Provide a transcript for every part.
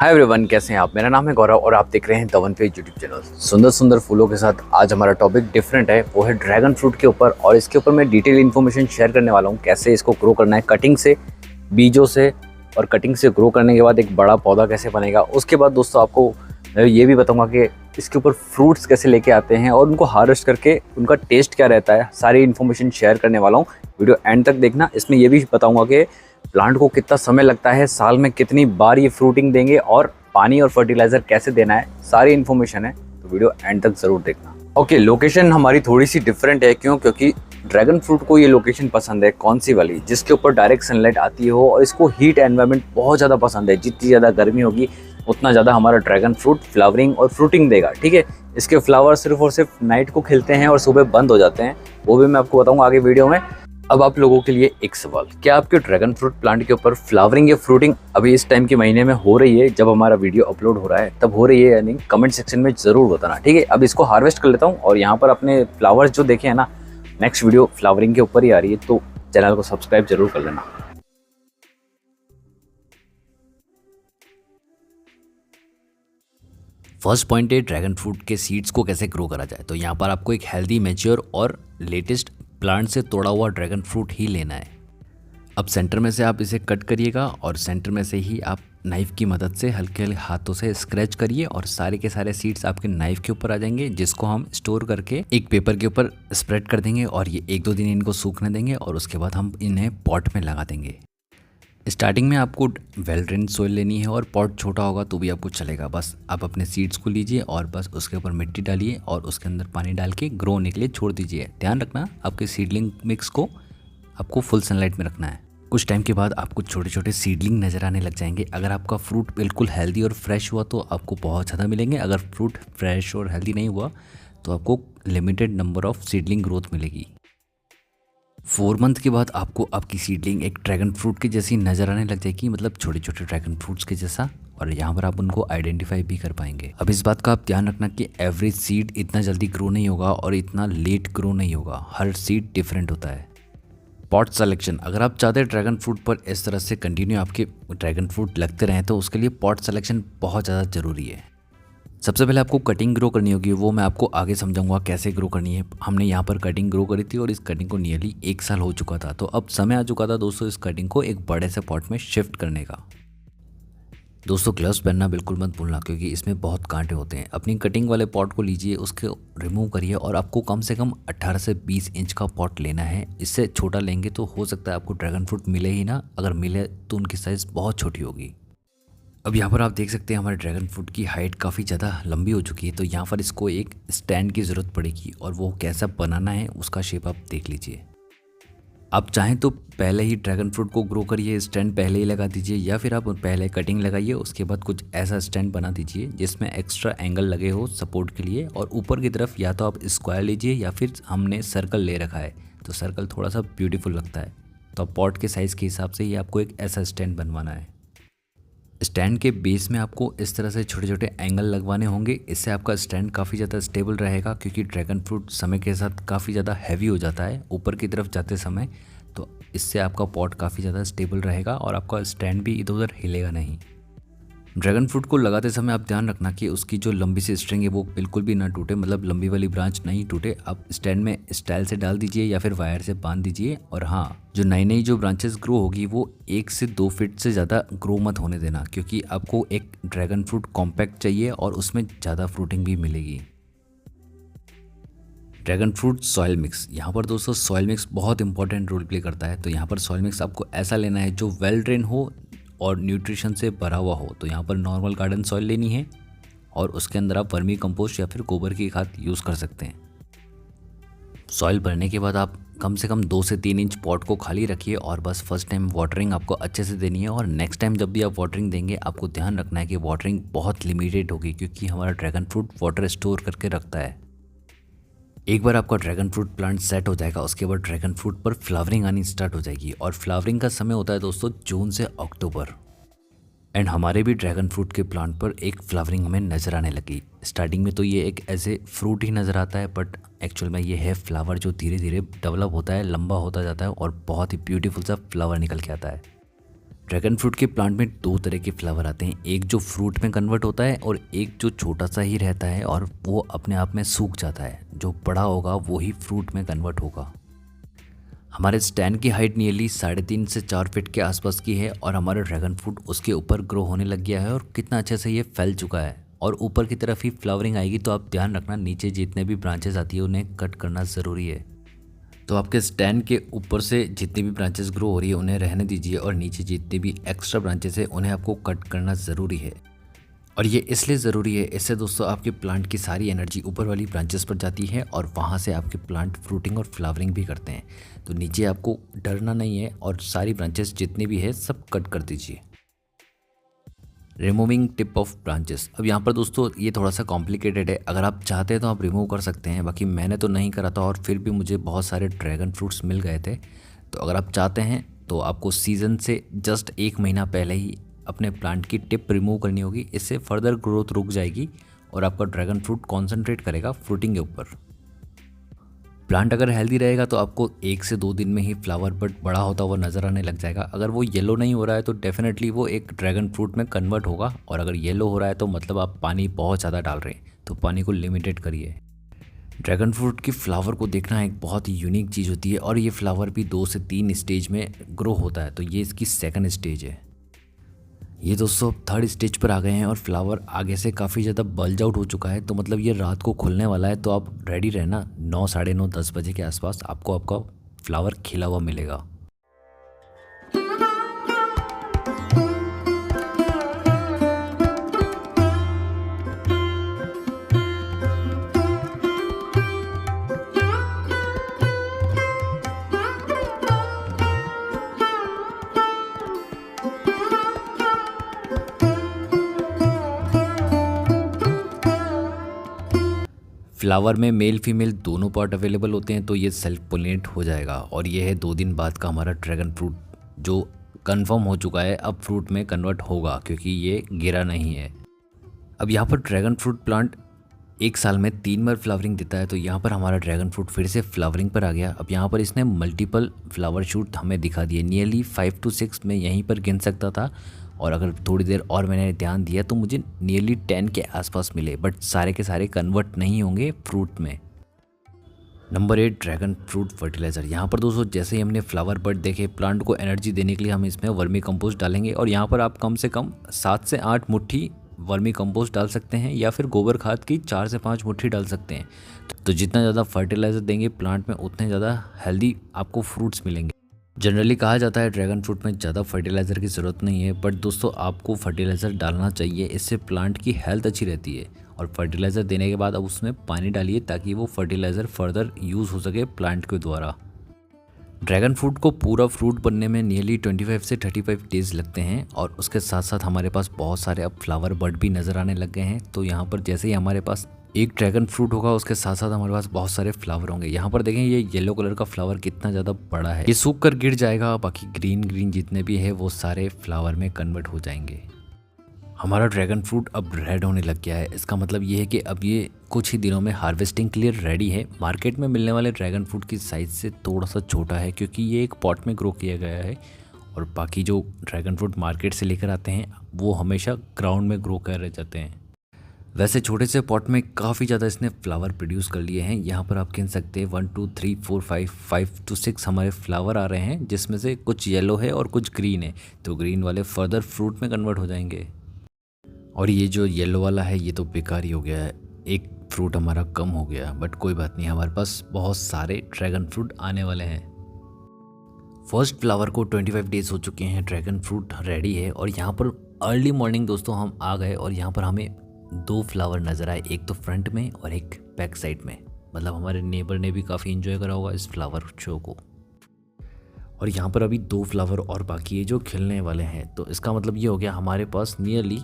Hi everyone, कैसे हैं आप। मेरा नाम है गौरव और आप देख रहे हैं धवन पे यूट्यूब चैनल। सुंदर सुंदर फूलों के साथ आज हमारा टॉपिक डिफरेंट है, वो है ड्रैगन फ्रूट के ऊपर। और इसके ऊपर मैं डिटेल इन्फॉर्मेशन शेयर करने वाला हूँ, कैसे इसको ग्रो करना है कटिंग से, बीजों से। और कटिंग से ग्रो करने के बाद एक बड़ा पौधा कैसे बनेगा। उसके बाद दोस्तों आपको मैं ये भी बताऊँगा कि इसके ऊपर फ्रूट्स कैसे लेके आते हैं और उनको हार्वेस्ट करके उनका टेस्ट क्या रहता है। सारी इन्फॉर्मेशन शेयर करने वाला हूँ, वीडियो एंड तक देखना। इसमें ये भी बताऊँगा कि प्लांट को कितना समय लगता है, साल में कितनी बार ये फ्रूटिंग देंगे और पानी और फर्टिलाइजर कैसे देना है, सारी इन्फॉर्मेशन है, तो वीडियो एंड तक जरूर देखना। ओके, लोकेशन हमारी थोड़ी सी डिफरेंट है। क्योंकि ड्रैगन फ्रूट को ये लोकेशन पसंद है, कौन सी वाली, जिसके ऊपर डायरेक्ट सनलाइट आती हो और इसको हीट एनवायरनमेंट बहुत ज़्यादा पसंद है। जितनी ज़्यादा गर्मी होगी उतना ज़्यादा हमारा ड्रैगन फ्रूट फ्लावरिंग और फ्रूटिंग देगा। ठीक है, इसके फ्लावर सिर्फ और सिर्फ नाइट को खिलते हैं और सुबह बंद हो जाते हैं, वो भी मैं आपको बताऊँगा आगे वीडियो में। अब आप लोगों के लिए एक सवाल, क्या आपके ड्रैगन फ्रूट प्लांट के ऊपर फ्लावरिंग या फ्रूटिंग अभी इस टाइम के महीने में हो रही है, जब हमारा वीडियो अपलोड हो रहा है तब हो रही है या नहीं, कमेंट सेक्शन में जरूर बताना। ठीक है, अब इसको हार्वेस्ट कर लेता हूँ और यहाँ पर अपने फ्लावर्स जो देखे हैं ना, नेक्स्ट वीडियो फ्लावरिंग के ऊपर ही आ रही है, तो चैनल को सब्सक्राइब जरूर कर लेना। फर्स्ट पॉइंट है ड्रैगन फ्रूट के सीड्स को कैसे ग्रो करा जाए। तो यहाँ पर आपको एक हेल्दी, मैच्योर और लेटेस्ट प्लांट से तोड़ा हुआ ड्रैगन फ्रूट ही लेना है। अब सेंटर में से आप इसे कट करिएगा और सेंटर में से ही आप नाइफ़ की मदद से हल्के हल्के हाथों से स्क्रैच करिए और सारे के सारे सीड्स आपके नाइफ़ के ऊपर आ जाएंगे, जिसको हम स्टोर करके एक पेपर के ऊपर स्प्रेड कर देंगे और ये 1-2 दिन इनको सूखने देंगे और उसके बाद हम इन्हें पॉट में लगा देंगे। स्टार्टिंग में आपको वेल ड्रेन सॉइल लेनी है और पॉट छोटा होगा तो भी आपको चलेगा। बस आप अपने सीड्स को लीजिए और बस उसके ऊपर मिट्टी डालिए और उसके अंदर पानी डाल के ग्रो होने के लिए छोड़ दीजिए। ध्यान रखना, आपके सीडलिंग मिक्स को आपको फुल सनलाइट में रखना है। कुछ टाइम के बाद आपको छोटे छोटे सीडलिंग नज़र आने लग जाएंगे। अगर आपका फ्रूट बिल्कुल हेल्दी और फ्रेश हुआ तो आपको बहुत ज़्यादा मिलेंगे। अगर फ्रूट फ्रेश और हेल्दी नहीं हुआ तो आपको limited number of seedling growth मिलेगी। 4 मंथ के बाद आपको आपकी सीडलिंग एक ड्रैगन फ्रूट के जैसी नज़र आने लग जाएगी, मतलब छोटे छोटे ड्रैगन फ्रूट्स के जैसा, और यहाँ पर आप उनको आइडेंटिफाई भी कर पाएंगे। अब इस बात का आप ध्यान रखना कि एवरेज सीड इतना जल्दी ग्रो नहीं होगा और इतना लेट ग्रो नहीं होगा। हर सीड डिफरेंट होता है। पॉट सिलेक्शन, अगर आप चाहते हैं ड्रैगन फ्रूट पर इस तरह से कंटिन्यू आपके ड्रैगन फ्रूट लगते रहें तो उसके लिए पॉट सिलेक्शन बहुत ज़्यादा ज़रूरी है। सबसे पहले आपको कटिंग ग्रो करनी होगी, वो मैं आपको आगे समझाऊंगा कैसे ग्रो करनी है। हमने यहाँ पर कटिंग ग्रो करी थी और इस कटिंग को नियरली 1 साल हो चुका था, तो अब समय आ चुका था दोस्तों इस कटिंग को एक बड़े से पॉट में शिफ्ट करने का। दोस्तों ग्लव्स पहनना बिल्कुल मत भूलना, क्योंकि इसमें बहुत कांटे होते हैं। अपनी कटिंग वाले पॉट को लीजिए, उसके रिमूव करिए और आपको कम से कम 18 से 20 इंच का पॉट लेना है। इससे छोटा लेंगे तो हो सकता है आपको ड्रैगन फ्रूट मिले ही ना, अगर मिले तो उनकी साइज़ बहुत छोटी होगी। अब यहाँ पर आप देख सकते हैं हमारे ड्रैगन फ्रूट की हाइट काफ़ी ज़्यादा लंबी हो चुकी है, तो यहाँ पर इसको एक स्टैंड की ज़रूरत पड़ेगी और वो कैसा बनाना है उसका शेप आप देख लीजिए। आप चाहें तो पहले ही ड्रैगन फ्रूट को ग्रो करिए, स्टैंड पहले ही लगा दीजिए, या फिर आप पहले कटिंग लगाइए उसके बाद कुछ ऐसा स्टैंड बना दीजिए जिसमें एक्स्ट्रा एंगल लगे हो सपोर्ट के लिए। और ऊपर की तरफ या तो आप स्क्वायर लीजिए या फिर हमने सर्कल ले रखा है तो सर्कल थोड़ा सा ब्यूटीफुल लगता है, तो आप पॉट के साइज़ के हिसाब से ही आपको एक ऐसा स्टैंड बनवाना है। स्टैंड के बेस में आपको इस तरह से छोटे छोटे एंगल लगवाने होंगे। इससे आपका स्टैंड काफ़ी ज़्यादा स्टेबल रहेगा, क्योंकि ड्रैगन फ्रूट समय के साथ काफ़ी ज़्यादा हैवी हो जाता है ऊपर की तरफ जाते समय, तो इससे आपका पॉट काफ़ी ज़्यादा स्टेबल रहेगा और आपका स्टैंड भी इधर उधर हिलेगा नहीं। ड्रैगन फ्रूट को लगाते समय आप ध्यान रखना कि उसकी जो लंबी सी स्ट्रिंग है वो बिल्कुल भी ना टूटे, मतलब लंबी वाली ब्रांच नहीं टूटे। आप स्टैंड में स्टाइल से डाल दीजिए या फिर वायर से बांध दीजिए। और हाँ, जो नई नई जो ब्रांचेस ग्रो होगी वो 1 से 2 फीट से ज़्यादा ग्रो मत होने देना, क्योंकि आपको एक ड्रैगन फ्रूट कॉम्पैक्ट चाहिए और उसमें ज़्यादा फ्रूटिंग भी मिलेगी। ड्रैगन फ्रूट सॉइल मिक्स, यहाँ पर दोस्तों सॉइल मिक्स बहुत इंपॉर्टेंट रोल प्ले करता है। तो यहाँ पर सॉइल मिक्स आपको ऐसा लेना है जो वेल ड्रेन हो और न्यूट्रिशन से भरा हुआ हो। तो यहाँ पर नॉर्मल गार्डन सॉइल लेनी है और उसके अंदर आप वर्मी कंपोस्ट या फिर गोबर की खाद यूज़ कर सकते हैं। सॉइल भरने के बाद आप कम से कम 2 से 3 इंच पॉट को खाली रखिए और बस फर्स्ट टाइम वाटरिंग आपको अच्छे से देनी है। और नेक्स्ट टाइम जब भी आप वाटरिंग देंगे आपको ध्यान रखना है कि वाटरिंग बहुत लिमिटेड होगी, क्योंकि हमारा ड्रैगन फ्रूट वाटर स्टोर करके रखता है। एक बार आपका ड्रैगन फ्रूट प्लांट सेट हो जाएगा उसके बाद ड्रैगन फ्रूट पर फ्लावरिंग आनी स्टार्ट हो जाएगी। और फ्लावरिंग का समय होता है दोस्तों जून से अक्टूबर। एंड हमारे भी ड्रैगन फ्रूट के प्लांट पर एक फ्लावरिंग हमें नज़र आने लगी। स्टार्टिंग में तो ये एक ऐसे फ्रूट ही नज़र आता है, बट एक्चुअल में ये है फ्लावर जो धीरे धीरे डेवलप होता है, लंबा होता जाता है और बहुत ही ब्यूटीफुल सा फ्लावर निकल के आता है। ड्रैगन फ्रूट के प्लांट में दो तरह के फ्लावर आते हैं, एक जो फ्रूट में कन्वर्ट होता है और एक जो छोटा सा ही रहता है और वो अपने आप में सूख जाता है। जो बड़ा होगा वो ही फ्रूट में कन्वर्ट होगा। हमारे स्टैंड की हाइट नियरली 3.5 से 4 फीट के आसपास की है और हमारा ड्रैगन फ्रूट उसके ऊपर ग्रो होने लग गया है और कितना अच्छे से ये फैल चुका है और ऊपर की तरफ ही फ्लावरिंग आएगी। तो आप ध्यान रखना, नीचे जितने भी ब्रांचेस आती है उन्हें कट करना ज़रूरी है। तो आपके स्टैंड के ऊपर से जितनी भी ब्रांचेस ग्रो हो रही है उन्हें रहने दीजिए और नीचे जितनी भी एक्स्ट्रा ब्रांचेस है उन्हें आपको कट करना ज़रूरी है। और ये इसलिए ज़रूरी है, इससे दोस्तों आपके प्लांट की सारी एनर्जी ऊपर वाली ब्रांचेस पर जाती है और वहाँ से आपके प्लांट फ्रूटिंग और फ्लावरिंग भी करते हैं। तो नीचे आपको डरना नहीं है और सारी ब्रांचेस जितनी भी है सब कट कर दीजिए। Removing tip of branches. अब यहाँ पर दोस्तों ये थोड़ा सा कॉम्प्लिकेटेड है, अगर आप चाहते हैं तो आप रिमूव कर सकते हैं, बाकी मैंने तो नहीं करा था और फिर भी मुझे बहुत सारे ड्रैगन फ्रूट्स मिल गए थे। तो अगर आप चाहते हैं तो आपको सीज़न से जस्ट 1 महीना पहले ही अपने प्लांट की टिप रिमूव करनी होगी, इससे फर्दर ग्रोथ रुक जाएगी और आपका ड्रैगन फ्रूट कॉन्सेंट्रेट करेगा फ्रूटिंग के ऊपर। प्लांट अगर हेल्दी रहेगा तो आपको 1 से 2 दिन में ही फ्लावर बट बड़ा होता हुआ नज़र आने लग जाएगा। अगर वो येलो नहीं हो रहा है तो डेफिनेटली वो एक ड्रैगन फ्रूट में कन्वर्ट होगा, और अगर येलो हो रहा है तो मतलब आप पानी बहुत ज़्यादा डाल रहे हैं, तो पानी को लिमिटेड करिए। ड्रैगन फ्रूट की फ्लावर को देखना एक बहुत ही यूनिक चीज़ होती है और ये फ्लावर भी 2 से 3 स्टेज में ग्रो होता है। तो ये इसकी सेकंड स्टेज है। ये दोस्तों अब 3rd स्टेज पर आ गए हैं और फ्लावर आगे से काफ़ी ज़्यादा बल्ज आउट हो चुका है। तो मतलब ये रात को खुलने वाला है, तो आप रेडी रहना, 9, साढ़े 9, 10 बजे के आसपास आपको आपका फ्लावर खिला हुआ मिलेगा। फ्लावर में मेल फीमेल दोनों पार्ट अवेलेबल होते हैं, तो ये सेल्फ पोलिनेट हो जाएगा। और ये है 2 दिन बाद का हमारा ड्रैगन फ्रूट जो कंफर्म हो चुका है, अब फ्रूट में कन्वर्ट होगा क्योंकि ये गिरा नहीं है। अब यहाँ पर ड्रैगन फ्रूट प्लांट 1 साल में 3 बार फ्लावरिंग देता है, तो यहाँ पर हमारा ड्रैगन फ्रूट फिर से फ्लावरिंग पर आ गया। अब यहाँ पर इसने मल्टीपल फ्लावर शूट हमें दिखा दिए, नियरली 5 to 6 में यहीं पर गिन सकता था, और अगर थोड़ी देर और मैंने ध्यान दिया तो मुझे नियरली 10 के आसपास मिले, बट सारे के सारे कन्वर्ट नहीं होंगे फ्रूट में। Number 8, dragon fruit fertiliser. यहाँ पर दोस्तों जैसे ही हमने फ्लावर बड देखे, प्लांट को एनर्जी देने के लिए हम इसमें वर्मी कंपोस्ट डालेंगे, और यहाँ पर आप कम से कम 7 से 8 मुट्ठी वर्मी कंपोस्ट डाल सकते हैं या फिर गोबर खाद की 4 से 5 मुट्ठी डाल सकते हैं। तो जितना ज़्यादा फर्टिलाइज़र देंगे प्लांट में उतने ज़्यादा हेल्दी आपको फ्रूट्स मिलेंगे। जनरली कहा जाता है ड्रैगन फ्रूट में ज़्यादा फर्टिलाइज़र की ज़रूरत नहीं है, बट दोस्तों आपको फर्टिलाइज़र डालना चाहिए, इससे प्लांट की हेल्थ अच्छी रहती है। और फर्टिलाइज़र देने के बाद अब उसमें पानी डालिए ताकि वो फर्टिलाइज़र फर्दर यूज़ हो सके प्लांट के द्वारा। ड्रैगन फ्रूट को पूरा फ्रूट बनने में नियरली 25 से 35 डेज़ लगते हैं, और उसके साथ साथ हमारे पास बहुत सारे अब फ्लावर बड भी नज़र आने लग गए हैं। तो यहाँ पर जैसे ही हमारे पास एक ड्रैगन फ्रूट होगा उसके साथ साथ हमारे पास बहुत सारे फ्लावर होंगे। यहाँ पर देखें ये येलो कलर का फ्लावर कितना ज़्यादा बड़ा है, ये सूख कर गिर जाएगा, बाकी ग्रीन ग्रीन जितने भी है वो सारे फ्लावर में कन्वर्ट हो जाएंगे। हमारा ड्रैगन फ्रूट अब रेड होने लग गया है, इसका मतलब ये है कि अब ये कुछ ही दिनों में हार्वेस्टिंग के लिए रेडी है। मार्केट में मिलने वाले ड्रैगन फ्रूट की साइज़ से थोड़ा सा छोटा है क्योंकि ये एक पॉट में ग्रो किया गया है, और बाकी जो ड्रैगन फ्रूट मार्केट से लेकर आते हैं वो हमेशा ग्राउंड में ग्रो कर रह जाते हैं। वैसे छोटे से पॉट में काफ़ी ज़्यादा इसने फ्लावर प्रोड्यूस कर लिए हैं। यहाँ पर आप गिन सकते हैं 1 2 3 4 5 to 6 हमारे फ्लावर आ रहे हैं, जिसमें से कुछ येलो है और कुछ ग्रीन है। तो ग्रीन वाले फर्दर फ्रूट में कन्वर्ट हो जाएंगे, और ये जो येलो वाला है ये तो बेकार ही हो गया है, एक फ्रूट हमारा कम हो गया, बट कोई बात नहीं, हमारे पास बहुत सारे ड्रैगन फ्रूट आने वाले हैं। फर्स्ट फ्लावर को 25 डेज़ हो चुके हैं, ड्रैगन फ्रूट रेडी है। और यहाँ पर अर्ली मॉर्निंग दोस्तों हम आ गए और यहाँ पर हमें 2 फ्लावर नज़र आए, एक तो फ्रंट में और एक बैक साइड में। मतलब हमारे नेबर ने भी काफ़ी इन्जॉय करा होगा इस फ्लावर शो को। और यहाँ पर अभी 2 फ्लावर और बाकी है जो खिलने वाले हैं। तो इसका मतलब ये हो गया हमारे पास नियरली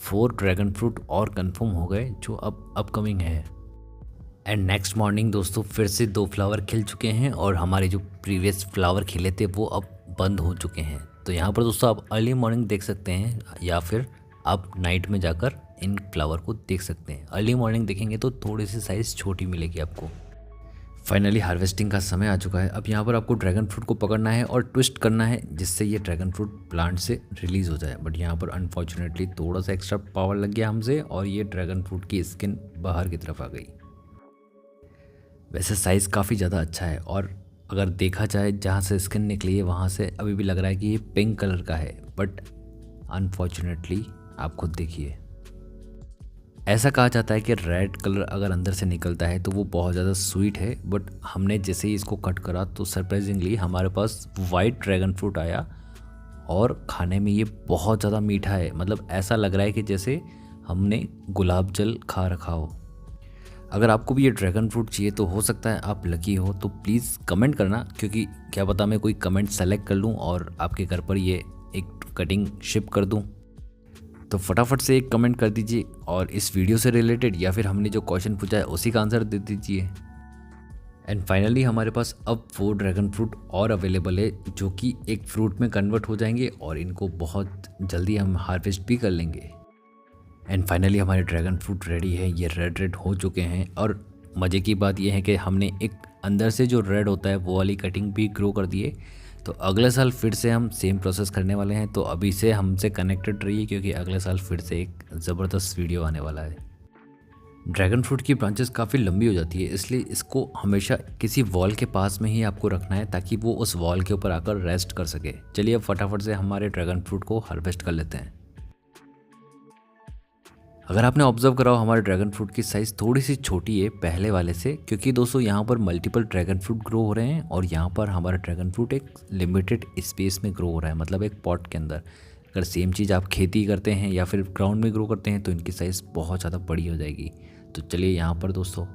4 ड्रैगन फ्रूट और कंफर्म हो गए जो अब अपकमिंग है। एंड नेक्स्ट मॉर्निंग दोस्तों फिर से 2 फ्लावर खिल चुके हैं, और हमारे जो प्रीवियस फ्लावर खिले थे वो अब बंद हो चुके हैं। तो यहाँ पर दोस्तों आप अर्ली मॉर्निंग देख सकते हैं या फिर आप नाइट में जाकर इन फ्लावर को देख सकते हैं। अर्ली मॉर्निंग देखेंगे तो थोड़ी सी साइज़ छोटी मिलेगी आपको। फाइनली हार्वेस्टिंग का समय आ चुका है। अब यहाँ पर आपको ड्रैगन फ्रूट को पकड़ना है और ट्विस्ट करना है जिससे ये ड्रैगन फ्रूट प्लांट से रिलीज़ हो जाए। बट यहाँ पर अनफॉर्चुनेटली थोड़ा सा एक्स्ट्रा पावर लग गया हमसे और ये ड्रैगन फ्रूट की स्किन बाहर की तरफ आ गई। वैसे साइज़ काफ़ी ज़्यादा अच्छा है और अगर देखा जाए जहाँ से स्किन निकली है वहाँ से अभी भी लग रहा है कि ये पिंक कलर का है, बट अनफॉर्चुनेटली आप खुद देखिए। ऐसा कहा जाता है कि रेड कलर अगर अंदर से निकलता है तो वो बहुत ज़्यादा स्वीट है, बट हमने जैसे ही इसको कट करा तो सरप्राइजिंगली हमारे पास वाइट ड्रैगन फ्रूट आया और खाने में ये बहुत ज़्यादा मीठा है। मतलब ऐसा लग रहा है कि जैसे हमने गुलाब जल खा रखा हो। अगर आपको भी ये ड्रैगन फ्रूट चाहिए तो हो सकता है आप लकी हो, तो प्लीज़ कमेंट करना, क्योंकि क्या पता मैं कोई कमेंट सेलेक्ट कर लूँ और आपके घर पर ये एक कटिंग शिप कर दूँ। तो फटाफट से एक कमेंट कर दीजिए और इस वीडियो से रिलेटेड या फिर हमने जो क्वेश्चन पूछा है उसी का आंसर दे दीजिए। एंड फाइनली हमारे पास अब 4 ड्रैगन फ्रूट और अवेलेबल है जो कि एक फ्रूट में कन्वर्ट हो जाएंगे और इनको बहुत जल्दी हम हार्वेस्ट भी कर लेंगे। एंड फाइनली हमारे ड्रैगन फ्रूट रेडी है, ये रेड हो चुके हैं। और मज़े की बात यह है कि हमने एक अंदर से जो रेड होता है वो वाली कटिंग भी ग्रो कर दी है। तो अगले साल फिर से हम सेम प्रोसेस करने वाले हैं, तो अभी से हमसे कनेक्टेड रहिए क्योंकि अगले साल फिर से एक ज़बरदस्त वीडियो आने वाला है। ड्रैगन फ्रूट की ब्रांचेस काफ़ी लंबी हो जाती है, इसलिए इसको हमेशा किसी वॉल के पास में ही आपको रखना है ताकि वो उस वॉल के ऊपर आकर रेस्ट कर सके। चलिए अब फटाफट से हमारे ड्रैगन फ्रूट को हार्वेस्ट कर लेते हैं। अगर आपने ऑब्जर्व करा हो हमारे ड्रैगन फ्रूट की साइज़ थोड़ी सी छोटी है पहले वाले से, क्योंकि दोस्तों यहाँ पर मल्टीपल ड्रैगन फ्रूट ग्रो हो रहे हैं और यहाँ पर हमारा ड्रैगन फ्रूट एक लिमिटेड स्पेस में ग्रो हो रहा है, मतलब एक पॉट के अंदर। अगर सेम चीज़ आप खेती करते हैं या फिर ग्राउंड में ग्रो करते हैं तो इनकी साइज़ बहुत ज़्यादा बड़ी हो जाएगी। तो चलिए यहाँ पर दोस्तों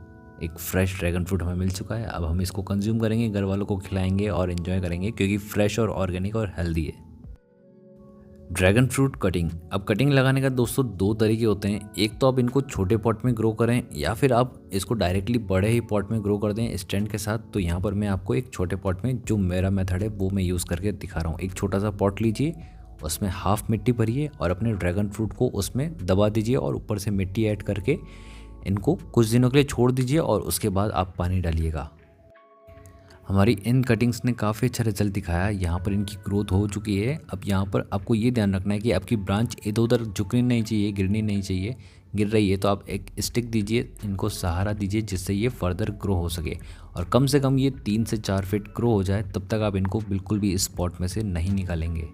एक फ्रेश ड्रैगन फ्रूट हमें मिल चुका है। अब हम इसको कंज्यूम करेंगे, घर वालों को खिलाएंगे और इन्जॉय करेंगे क्योंकि फ्रेश और ऑर्गेनिक और हेल्दी है। Dragon fruit cutting. अब कटिंग लगाने का दोस्तों 2 तरीके होते हैं। एक तो आप इनको छोटे पॉट में ग्रो करें या फिर आप इसको डायरेक्टली बड़े ही पॉट में ग्रो कर दें स्टैंड के साथ। तो यहाँ पर मैं आपको एक छोटे पॉट में जो मेरा मेथड है वो मैं यूज़ करके दिखा रहा हूँ। एक छोटा सा पॉट लीजिए, उसमें हाफ मिट्टी भरिए और अपने ड्रैगन फ्रूट को उसमें दबा दीजिए और ऊपर से मिट्टी ऐड करके इनको कुछ दिनों के लिए छोड़ दीजिए और उसके बाद आप पानी डालिएगा। हमारी इन कटिंग्स ने काफ़ी अच्छा रिजल्ट दिखाया। यहाँ पर इनकी ग्रोथ हो चुकी है। अब यहाँ पर आपको ये ध्यान रखना है कि आपकी ब्रांच इधर उधर झुकनी नहीं चाहिए, गिरनी नहीं चाहिए। गिर रही है तो आप एक स्टिक दीजिए, इनको सहारा दीजिए जिससे ये फर्दर ग्रो हो सके। और कम से कम ये 3 से 4 फीट ग्रो हो जाए तब तक आप इनको बिल्कुल भी इस पॉट में से नहीं निकालेंगे।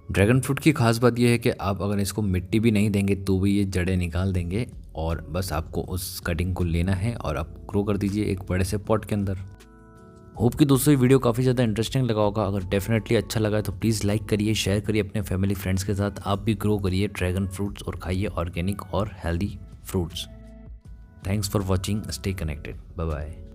ड्रैगन फ्रूट की खास बात यह है कि आप अगर इसको मिट्टी भी नहीं देंगे तो भी ये जड़ें निकाल देंगे और बस आपको उस कटिंग को लेना है और आप ग्रो कर दीजिए एक बड़े से पॉट के अंदर। होप कि दोस्तों ये वीडियो काफ़ी ज़्यादा इंटरेस्टिंग लगा होगा। अगर डेफिनेटली अच्छा लगा तो प्लीज़ लाइक करिए, शेयर करिए अपने फैमिली फ्रेंड्स के साथ। आप भी ग्रो करिए ड्रैगन फ्रूट्स और खाइए ऑर्गेनिक और healthy fruits. Thanks for watching, stay connected, bye bye.